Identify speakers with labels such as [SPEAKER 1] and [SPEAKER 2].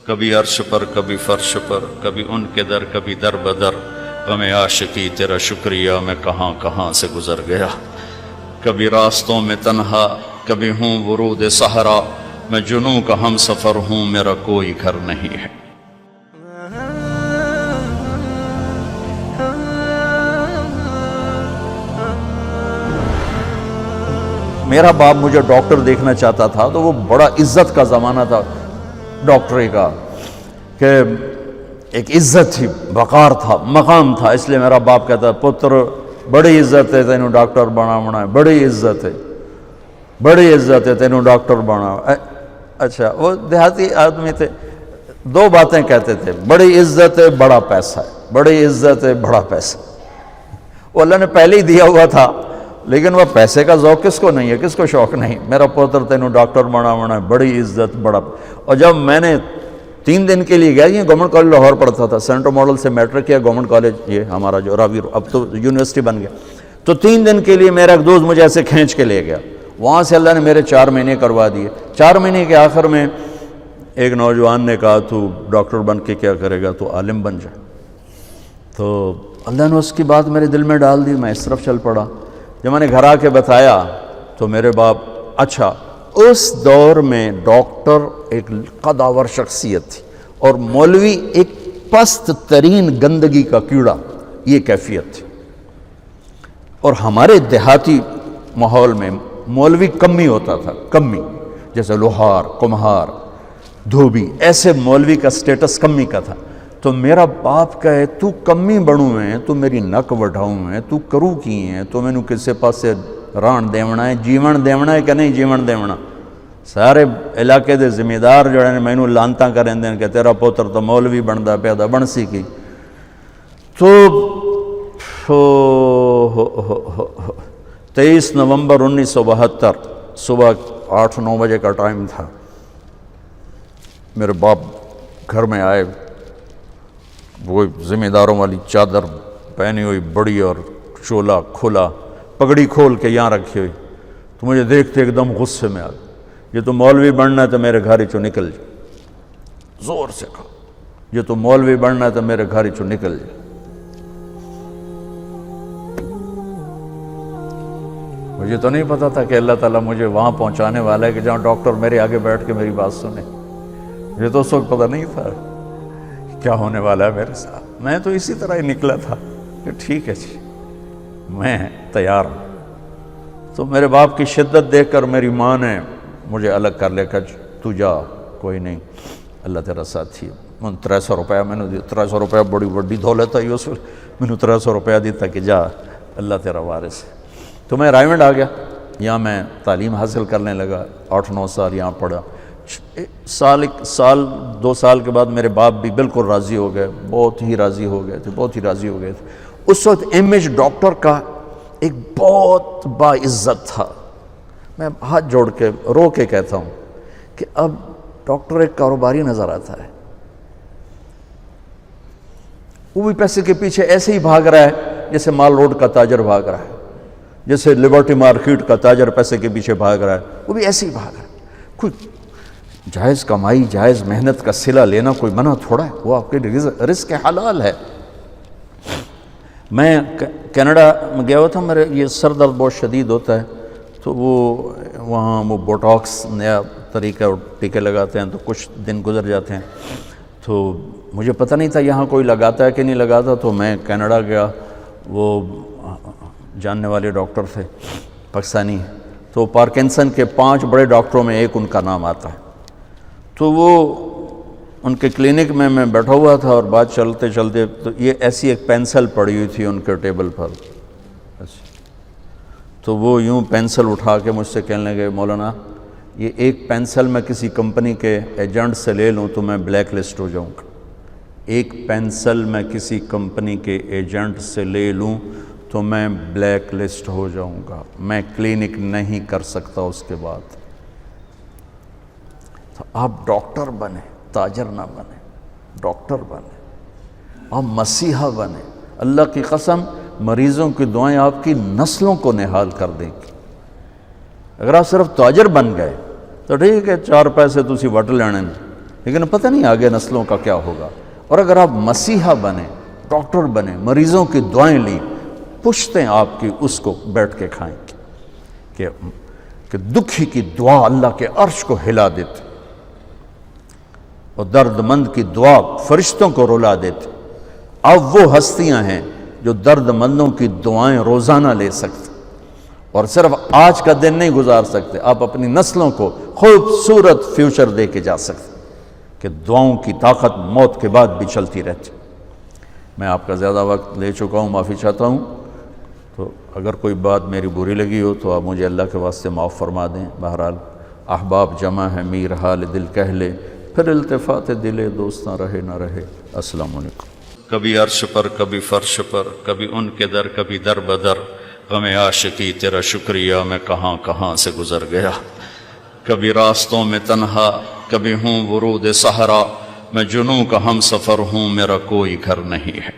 [SPEAKER 1] کبھی عرش پر کبھی فرش پر، کبھی ان کے در کبھی در بدر، غم عاشقی تیرا شکریہ میں کہاں کہاں سے گزر گیا، کبھی راستوں میں تنہا کبھی ہوں ورود صحرا، میں جنوں کا ہم سفر ہوں میرا کوئی گھر نہیں ہے۔
[SPEAKER 2] میرا باپ مجھے ڈاکٹر دیکھنا چاہتا تھا تو وہ بڑا عزت کا زمانہ تھا ڈاکٹری کا، کہ ایک عزت تھی، وقار تھا، مقام تھا، اس لیے میرا باپ کہتا پتر بڑی عزت ہے تینوں ڈاکٹر بناونا ہے، بڑی عزت ہے، بڑی عزت ہے تینوں ڈاکٹر بنا۔ اچھا، وہ دیہاتی آدمی تھے، دو باتیں کہتے تھے، بڑی عزت ہے بڑا پیسہ ہے، بڑی عزت ہے بڑا پیسہ۔ وہ اللہ نے پہلے ہی دیا ہوا تھا، لیکن وہ پیسے کا ذوق کس کو نہیں ہے، کس کو شوق نہیں، میرا پوتر تینوں ڈاکٹر بناونا ہے، بڑی عزت بڑا۔ اور جب میں نے 3 دن کے لیے گیا، یہ گورنمنٹ کالج لاہور پڑھتا تھا، سینٹر ماڈل سے میٹرک کیا، گورنمنٹ کالج یہ ہمارا جو راوی اب تو یونیورسٹی بن گیا، تو 3 دن کے لیے میرا ایک دوست مجھے ایسے کھینچ کے لے گیا، وہاں سے اللہ نے میرے 4 مہینے کروا دیے۔ 4 مہینے کے آخر میں ایک نوجوان نے کہا تو ڈاکٹر بن کے کیا کرے گا، تو عالم بن جائے۔ تو اللہ نے اس کی بات میرے دل میں ڈال دی، میں اس طرف چل پڑا۔ جب میں نے گھر آ کے بتایا تو میرے باپ، اچھا اس دور میں ڈاکٹر ایک قداور شخصیت تھی اور مولوی ایک پست ترین گندگی کا کیڑا، یہ کیفیت تھی۔ اور ہمارے دیہاتی ماحول میں مولوی کمی ہوتا تھا، کمی، جیسے لوہار، کمہار، دھوبی، ایسے مولوی کا سٹیٹس کمی کا تھا۔ تو میرا باپ کہے تو کمی بڑوں ہیں، تو میری نک وڈھاؤں ہیں، تو کرو کی ہیں، تو میں نو کسے پاسے ران دیونا ہے، جیون دیونا ہے کہ نہیں جیون دیونا۔ سارے علاقے دے ذمہ دار جڑے نے مینوں لانتاں کریں دیں کہ تیرا پوتر تو مولوی بندا پیا دا، بن سی کی۔ تو 23 نومبر 1972 صبح 8-9 بجے کا ٹائم تھا، میرے باپ گھر میں آئے، وہ ذمہ داروں والی چادر پہنی ہوئی بڑی اور چولا کھلا، پگڑی کھول کے یہاں رکھی ہوئی، تو مجھے دیکھتے ایک دم غصے میں آ گیا، یہ تو مولوی بننا ہے تو میرے گھر چوں نکل جائے، زور سے کہا یہ تو مولوی بننا ہے تو میرے گھر چوں نکل جائے۔ مجھے تو نہیں پتا تھا کہ اللہ تعالیٰ مجھے وہاں پہنچانے والا ہے کہ جہاں ڈاکٹر میرے آگے بیٹھ کے میری بات سنے۔ مجھے تو اس وقت پتہ نہیں تھا کیا ہونے والا ہے میرے ساتھ، میں تو اسی طرح ہی نکلا تھا کہ ٹھیک ہے جی میں تیار ہوں۔ تو میرے باپ کی شدت دیکھ کر میری ماں نے مجھے الگ کر لیا کہ تو جا، کوئی نہیں، اللہ تیرا ساتھی ہے۔ میں 300 روپیہ میں نے دیا، 300 روپیہ بڑی بڑی دولت ہے اس وقت، میں نے 300 روپیہ دیتا کہ جا اللہ تیرا وارث ہے۔ تو میں رائمنڈ آ گیا، یہاں میں تعلیم حاصل کرنے لگا، 8-9 سال یہاں پڑھا۔ سال 2 سال کے بعد میرے باپ بھی بالکل راضی ہو گئے، بہت ہی راضی ہو گئے تھے، بہت ہی راضی ہو گئے تھے۔ اس وقت امیج ڈاکٹر کا ایک بہت باعزت تھا۔ میں ہاتھ جوڑ کے رو کے کہتا ہوں کہ اب ڈاکٹر ایک کاروباری نظر آتا ہے، وہ بھی پیسے کے پیچھے ایسے ہی بھاگ رہا ہے جیسے مال روڈ کا تاجر بھاگ رہا ہے، جیسے لبرٹی مارکیٹ کا تاجر پیسے کے پیچھے بھاگ رہا ہے، وہ بھی ایسے ہی بھاگ رہا ہے۔ کوئی جائز کمائی، جائز محنت کا صلہ لینا کوئی منع تھوڑا ہے، وہ آپ کے رزق حلال ہے۔ میں کینیڈا میں گیا ہوا تھا، میرے یہ سر درد بہت شدید ہوتا ہے، تو وہاں وہ بوٹاکس نیا طریقہ ٹیکے لگاتے ہیں، تو کچھ دن گزر جاتے ہیں، تو مجھے پتہ نہیں تھا یہاں کوئی لگاتا ہے کہ نہیں لگاتا۔ تو میں کینیڈا گیا، وہ جاننے والے ڈاکٹر تھے پاکستانی، تو پارکنسن کے 5 بڑے ڈاکٹروں میں ایک ان کا نام آتا ہے۔ تو وہ ان کے کلینک میں بیٹھا ہوا تھا اور بات چلتے چلتے تو یہ ایسی ایک پینسل پڑی ہوئی تھی ان کے ٹیبل پر، تو وہ یوں پینسل اٹھا کے مجھ سے کہنے لگے مولانا یہ ایک پینسل میں کسی کمپنی کے ایجنٹ سے لے لوں تو میں بلیک لسٹ ہو جاؤں گا، ایک پینسل میں کسی کمپنی کے ایجنٹ سے لے لوں تو میں بلیک لسٹ ہو جاؤں گا، میں کلینک نہیں کر سکتا اس کے بعد۔ تو آپ ڈاکٹر بنے، تاجر نہ بنے، ڈاکٹر بنے، آپ مسیحا بنے، اللہ کی قسم مریضوں کی دعائیں آپ کی نسلوں کو نہال کر دیں گی۔ اگر آپ صرف تاجر بن گئے تو ٹھیک ہے 4 پیسے تسی وٹ لینے، لیکن پتہ نہیں آگے نسلوں کا کیا ہوگا۔ اور اگر آپ مسیحا بنیں، ڈاکٹر بنیں، مریضوں کی دعائیں لیں، پشتیں آپ کی اس کو بیٹھ کے کھائیں کہ دکھی کی دعا اللہ کے عرش کو ہلا دیتے، اور درد مند کی دعا فرشتوں کو رلا دیتے۔ اب وہ ہستیاں ہیں جو درد مندوں کی دعائیں روزانہ لے سکتے، اور صرف آج کا دن نہیں گزار سکتے، آپ اپنی نسلوں کو خوبصورت فیوچر دے کے جا سکتے کہ دعاؤں کی طاقت موت کے بعد بھی چلتی رہتی۔ میں آپ کا زیادہ وقت لے چکا ہوں، معافی چاہتا ہوں، تو اگر کوئی بات میری بری لگی ہو تو آپ مجھے اللہ کے واسطے معاف فرما دیں۔ بہرحال احباب جمع ہے، میر حال دل کہہ لے، پھر التفات دل دوست نہ رہے نہ رہے۔ السلام علیکم۔
[SPEAKER 1] کبھی عرش پر کبھی فرش پر، کبھی ان کے در کبھی در بدر، غم عاشقی تیرا شکریہ میں کہاں کہاں سے گزر گیا۔ کبھی راستوں میں تنہا، کبھی ہوں ورود صحرا، میں جنوں کا ہم سفر ہوں، میرا کوئی گھر نہیں ہے۔